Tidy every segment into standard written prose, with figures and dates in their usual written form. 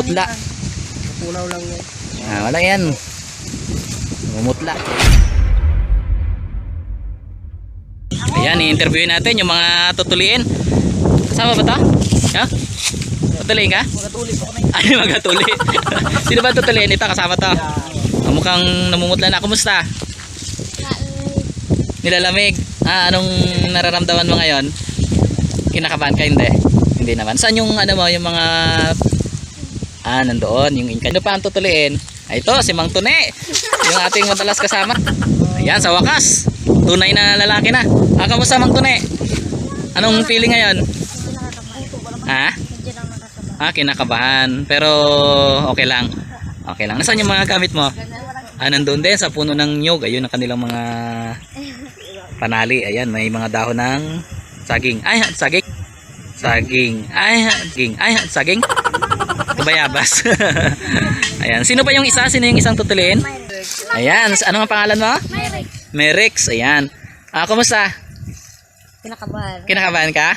namumutla. Punaw lang yan. Wala yan. Namumutla. Ayan, i-interviewin natin yung mga tutuliin. Kasama ba ito? Ha? Tutuliin ka? Magatuli po kami. Ay, magatuli. Sino ba tutuliin? Ito, kasama to. Mukhang namumutla na. Kumusta? Nilalamig. Anong nararamdaman mo ngayon? Kinakabahan ka? Hindi. Hindi naman. Saan yung ano mo, yung mga nandoon, yung inka. Ano pa ang tutuliin? Ito, si Mang Tune. Yung ating madalas kasama. Ayan, sa wakas. Tunay na lalaki na. Kamusta Mang Tune? Anong feeling ngayon? Kinakabahan. Pero okay lang. Okay lang. Nasaan yung mga gamit mo? Nandun din sa puno ng nyug. Ayun ang kanilang mga panali. Ayan, may mga dahon ng saging. Saging. Saging. Saging. Bayabas. Ayan. Sino pa yung isa? Sino yung isang tutuliin? Ayan. Ano ang pangalan mo? Merix. Ayan. Kumusta? Kinakabahan. Kinakabahan ka?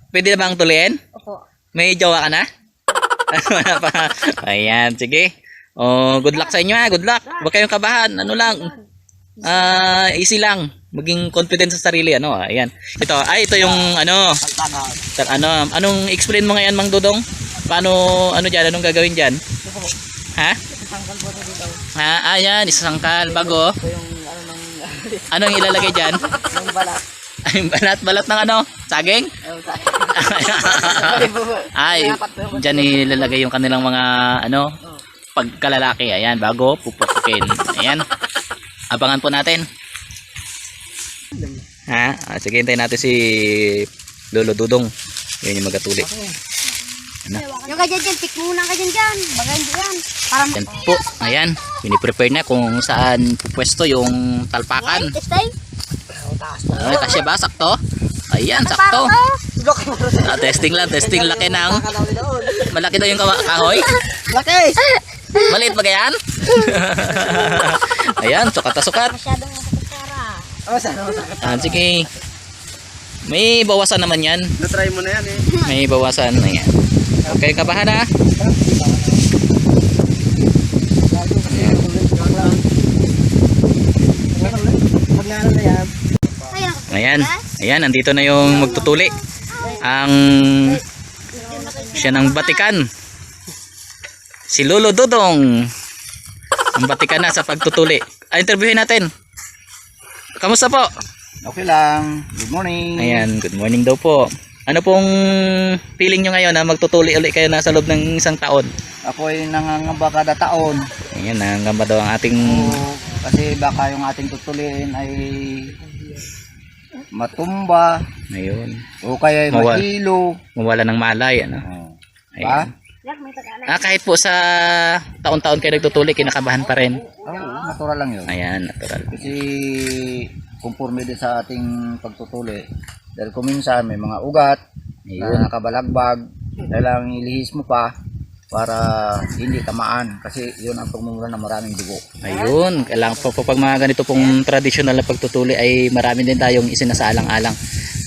Pwede na bang tuliin? Opo. May jowa ka na? Wala pa. Ayan. Sige. Good luck sa inyo ha. Good luck. Huwag kayong kabahan. Ano lang. Easy lang. Maging confident sa sarili. Ayan. Ito yung anong explain mo ngayon Mang Dudong? Paano, dyan? Anong gagawin dyan? Ha? Isasangkal po dito. Ayan, isasangkal. Bago? Ito yung Anong ilalagay dyan? yung balat. Ay, balat ng saging? Dyan ilalagay yung kanilang mga, pagkalalaki. Ayan, bago pupukin. Ayan. Abangan po natin. Sige, hintayin natin si Lolo Dudong. Yan yung magatuli. Yung ka dyan, pick muna ka dyan. Bagay dyan. Yan po. Ayan. Piniprepare na kung saan pupwesto yung talpakan. Kasya ba? Sakto? Ayan, sakto. Testing lang. Testing. Laki ng... Malaki daw yung kahoy. Laki! Maliit ba yan? Ayan, sukat na sukat. Masyadong masakara. Sige. May bawasan naman yan. Na-try mo na yan eh. May bawasan. Ayan. Okay, kabahan ha? Ayan. Ayan, nandito na yung magtutuli. Siya ng batikan. Si Lolo Dudong. Ang batikan na sa pagtutuli. Interviewin natin. Kamusta po? Okay lang. Good morning. Ayan, good morning daw po. Ano pong feeling nyo ngayon na magtutuli ulit kayo nasa loob ng isang taon? Ako ay nangangamba kada taon. Ayan, nangangamba daw ang ating... Kasi baka yung ating tutuliin ay matumba. Ayun. O kaya ay mahilo. Mawala ng malay. Ba? Kahit po sa taon-taon kayo nagtutuli, kinakabahan pa rin. Natural lang yun. Ayan, natural. Kasi conforme din sa ating pagtutuli. Dahil kung minsan may mga ugat na nakabalagbag, kailangan ilihis mo pa para hindi tamaan kasi yun ang pagmumula ng maraming dugo. Ayun, kailangan po pag mga ganito pong traditional na pagtutuli ay marami din tayong isinasaalang-alang.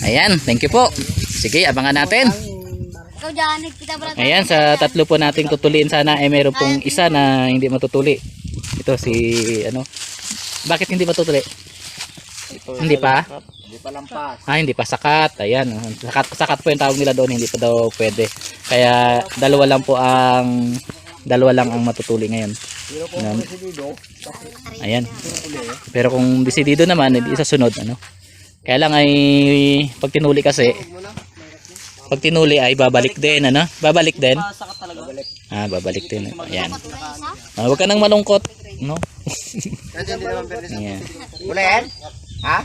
Ayan, thank you po. Sige, abangan natin. Ayan, sa tatlo po nating tutuliin sana ay meron pong isa na hindi matutuli. Ito si Bakit hindi matutuli? Hindi pa? Hindi pa lampas. Hindi pa sakat. Ayan, sakat po yung tawag nila doon, hindi pa daw pwede. Kaya dalawa lang ang matutuli ngayon. Ayan. Pero kung desidido naman, hindi isa sunod Kaya lang ay pag tinuli kasi, pag tinuli ay babalik din, Babalik din. Babalik din. Ayan. Huwag ka nang malungkot, Ayan. Ulihin? Ha?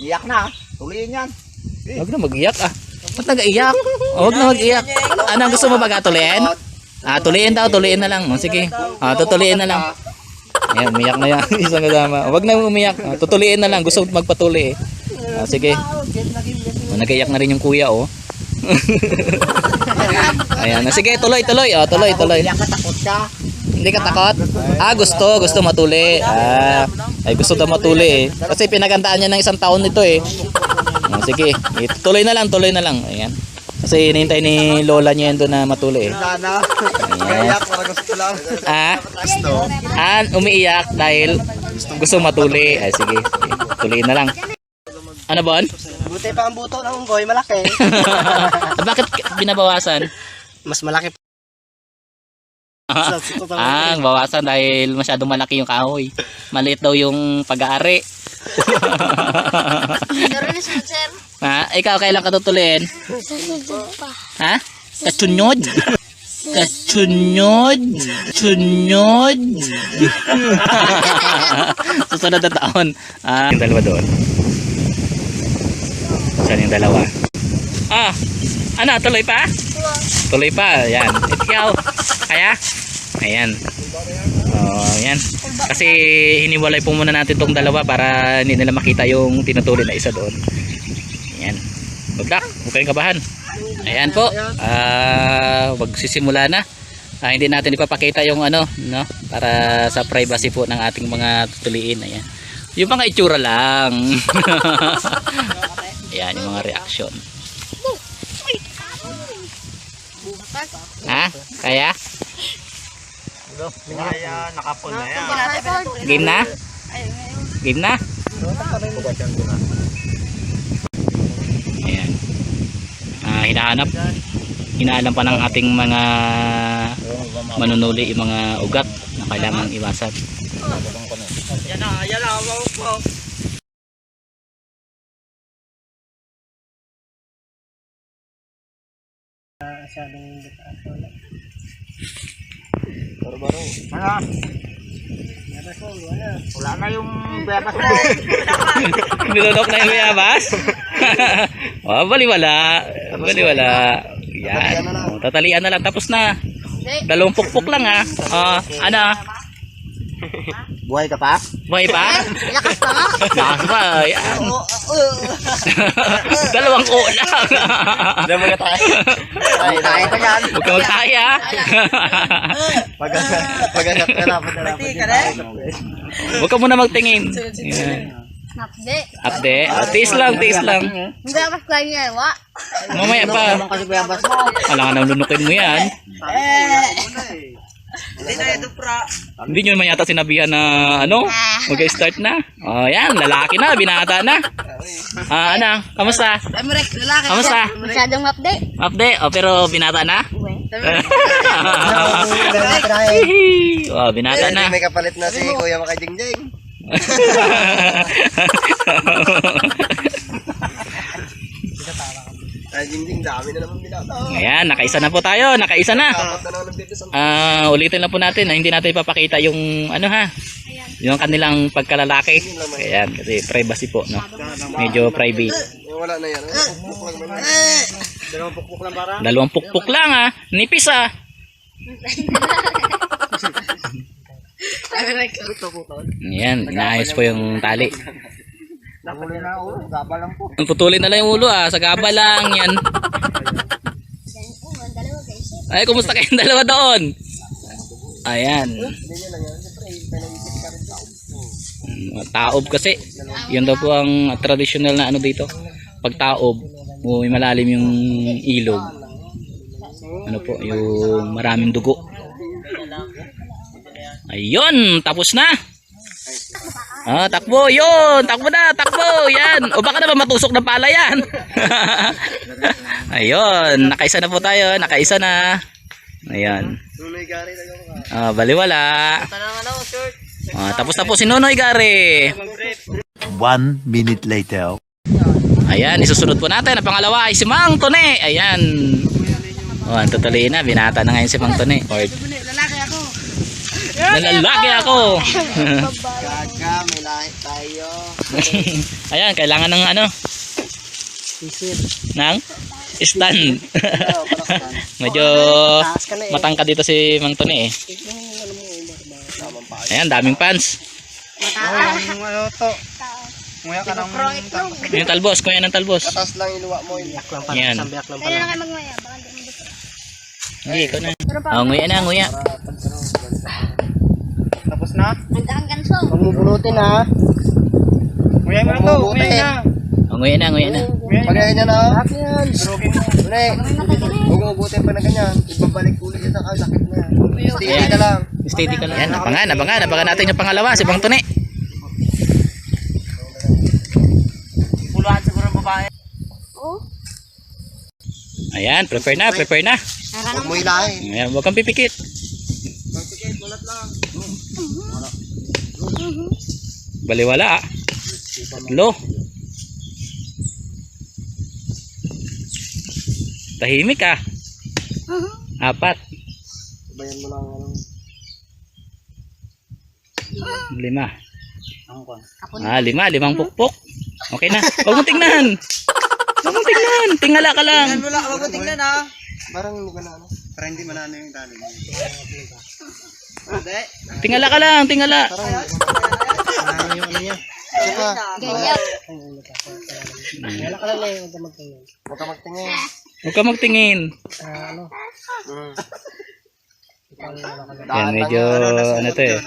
Iyak na. Tuliin yan. Huwag na mag-iyak Ba't nag-iyak? Huwag na mag-iyak. Anong gusto mo tuliin? Tuliin daw, tuliin na lang. Sige. Tutuliin na lang. Ayan, umiyak na yan. Isang kasama. Huwag na umiyak. Tutuliin na lang. Gusto magpatuli sige. Nag-iyak na rin yung kuya Ayan, sige, tuloy. Tuloy. Takot ka. Hindi ka takot? Gusto matuli. Ay gusto daw matuli Kasi pinagandaan niya ng isang taon nito Sige, tuloy na lang. Ayan. Kasi hinihintay ni lola niya yan doon na matuloy eh. Sana. Ayan. Para gusto lang. Umiiyak dahil gusto matuli. Ay, sige. Tuliin na lang. Ano Bon? Buti pa ang buto ng unggoy, malaki. Bakit binabawasan? Mas malaki. Ang bawasan dahil masyadong malaki yung kahoy. Maliit daw yung pag-aari. Meron na sunod, sir. Ha? Ikaw, kailan ka tutuliin? Susunod pa. Ha? Kachunod? Kachunod? Chunod? Susunod na taon. Yung dalawa doon. Saan yung dalawa? Ano? Tuloy pa? Tuloy pa. Yan. Ikaw. Kaya? Ayan. Yan. Kasi hiniwalay po muna natin tong dalawa para hindi nila makita yung tinutuloy na isa doon. Ayan. Good luck. Huwag kayong kabahan. Ayan po. Magsisimula na. Hindi natin ipapakita yung ano, no? Para sa privacy po ng ating mga tutuliin. Ayan. Yung mga itsura lang. Ayan, yung mga reaction. Ha? Kaya? Kaya nakapon na yan. Game na? Game na? Ayan. Hinaalam pa ng ating mga manunuli yung mga ugat na kailangan iwasan. Yan na, wow. Baro-baro. Wala na yung bebas mo. Nilunok na yung mayabas? Baliwala. Baliwala. Yan. Tatalian na lang. Tapos na. 2 pukpuk lang ha. Ano? Buhay ka pa? Buhay pa? Lakas pa nga. Lakas pa. Yan. 2 ko lang. Hindi mo na tayo. Tayo pa yan. Huwag ka magtaya. Pag-anak ka na. Huwag ka muna magtingin. Yan. Napde. Update. Tiis lang. Hindi ako kaya niya, wa. Mamaya pa. Kasi bebas mo. Alangan na lunukin mo yan. Hindi na ito pra. Hindi nyo naman yata sinabihan na ano, mag-start na. Yan, lalaki na, binata na. Ano, kamusta? Kamusta? Masyadong update. Update, pero binata na? Binata na. May kapalit na si Kuya Makajingjing. Ay, Jingjing, dami na naman binata. Ayan, nakaisa na po tayo, nakaisa na. Ulitin lang po natin, hindi natin ipapakita yung ano ha, yung kanilang pagkalalaki. Ayan, kasi privacy po, no? Medyo private. Wala na yan. Pukpuk lang naman. 2 pukpuk lang para. 2 pukpuk lang ha, nipis ha. Ayan, inaayos po yung tali. Nakuli na ulo, gaba lang po. Putulin na lang yung ulo sa gaba lang yan. Ay, kumusta kayong dalawa doon? Ayan. Taob kasi. Yun daw po ang traditional na ano dito. Pag taob, may malalim yung ilog. Ano po, yung maraming dugo. Ayun, tapos na. Takbo, yun. Takbo na, takbo. Yan. O baka naman matusok ng pala yan. Ayun, nakaisa na po tayo. Nakaisa na. Ayan. Baliwala. Tapos na po si Nonoy Gary. 1 minute later. Ayan, isusunod po natin. Ang pangalawa ay si Mang Tone. Ayan. Tutuloy na. Binata na ngayon si Mang Tone. Lalaki ako. Nalalaki ako. Gaga, may lahi tayo. Ayan, kailangan ng ano? Nang stand. Medyo matangkad dito si Mang Tone eh. Ayan, daming fans. Ano to? Nguya ka ng Yung talbos, kuya ng talbos. katas lang iluwa mo. Yan. Kaya na kayo magmaya. Baka hindi mo dito. Hindi, ikaw na. Nguya na, nguya. Tapos na? Ang ganso. Huwag mo bunutin ha. Nguya mo na to, nguya na. nguya na, nguya na. Pag ganyan na, durugin mo. Huwag pa na ganyan. Ibabalik ulit yan sa sakit na yan. Steady ka lang. Steady ka lang. Yan, abangan natin yung pangalawa, si Bang Tuni. Puluhan siguro ang babae. Oo. Ayan, prepare na. Huwag mo hilahin. Ayan, huwag kang pipikit. Pagpikit, mulat lang. Baliwala ah. Tatlo. Tahimik ah. 4. Sabayan mo lang. 5. 5 pukpok. Okay na. Huwag mo tingnan. Tingala ka lang. Huwag mo tingnan ha. Parang hindi ka na ano. Para hindi manano yung dali mo. Tingala ka lang. Parang yung ano niya. Saka. Ganyan. Huwag ka magtingin. Huwag ka magtingin. Yan, medyo ano to eh.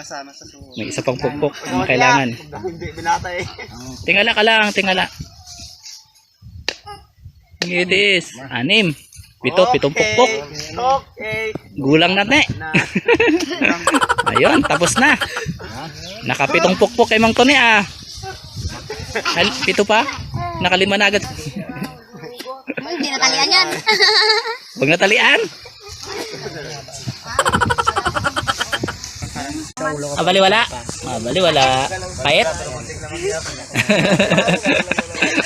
May isa pang pukpok na kailangan. Hindi, binata eh. Tingala ka lang. It is 6. 7 pukpok. Okay. Gulang na te. Ayun, tapos na. Naka-7 pukpok kay Mang Tuni ah. 7 pa? Naka-5 na agad. Hindi natalian yan. Huwag natalian. Baliwala. Pait.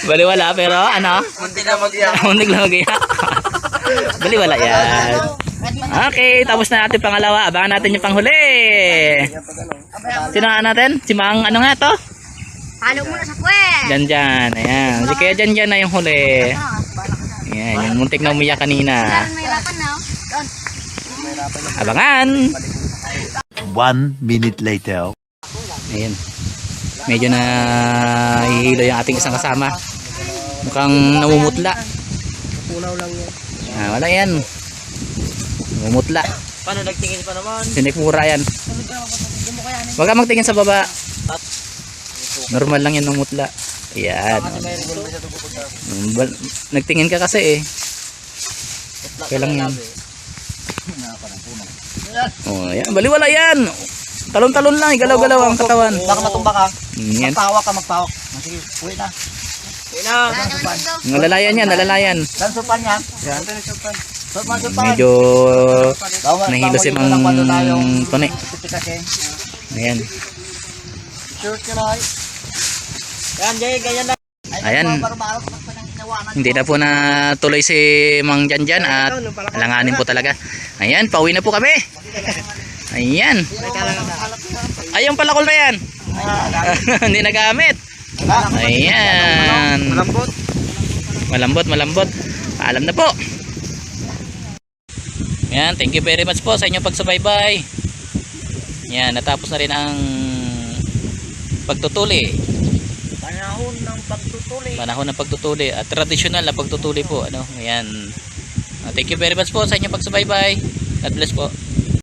Baliwala pero ano? Muntik na mag-iyak. Muntik lang mag-iyak. Baliwala yan. Okay, tapos na natin pangalawa. Abangan natin yung panghuli. Sino natin? Si Mang ano nga to? Halo muna sa puwet. Janjan. Ayan. Si kaya Janjan na yung huli. Ayan, yung muntik na umiyak kanina. Mahirapan na. Abangan. 1 minute later. Ayan. Medyo na hihilo yung ating isang kasama. Mukhang namumutla. Punaw lang yan. Wala yan. Namumutla. Paano nagtingin pa naman? Sinikmura yan. Huwag ka magtingin sa baba. Normal lang yan namumutla. Ayan. Nagtingin ka kasi eh. Okay lang yan. Oh, ayan. Baliwala yan. Talon-talon lang. Igalaw-galaw ang katawan. Baka matumba ka. Yan. Magpahawak. Sige, uwi na. Nalalayan. Dan supan yan. Yan. Medyo nahilo si Mang Tuni. Ayan. Sure ka na. Yan, Jay, ganyan na. Ayan. Hindi na po na tuloy si Mang Janjan at alanganin po talaga. Ayan, pauwi na po kami. Ayan. Ayong palakol na yan. Hindi nagamit. Ayan. Malambot. Paalam na po. Ayan, thank you very much po sa inyong pagsubaybay. Ayan, natapos na rin ang pagtutuli. Panahon ng pagtutuli at traditional na pagtutuli po, ano. Ayan. Thank you very much po sa inyong pagsubaybay. God bless po.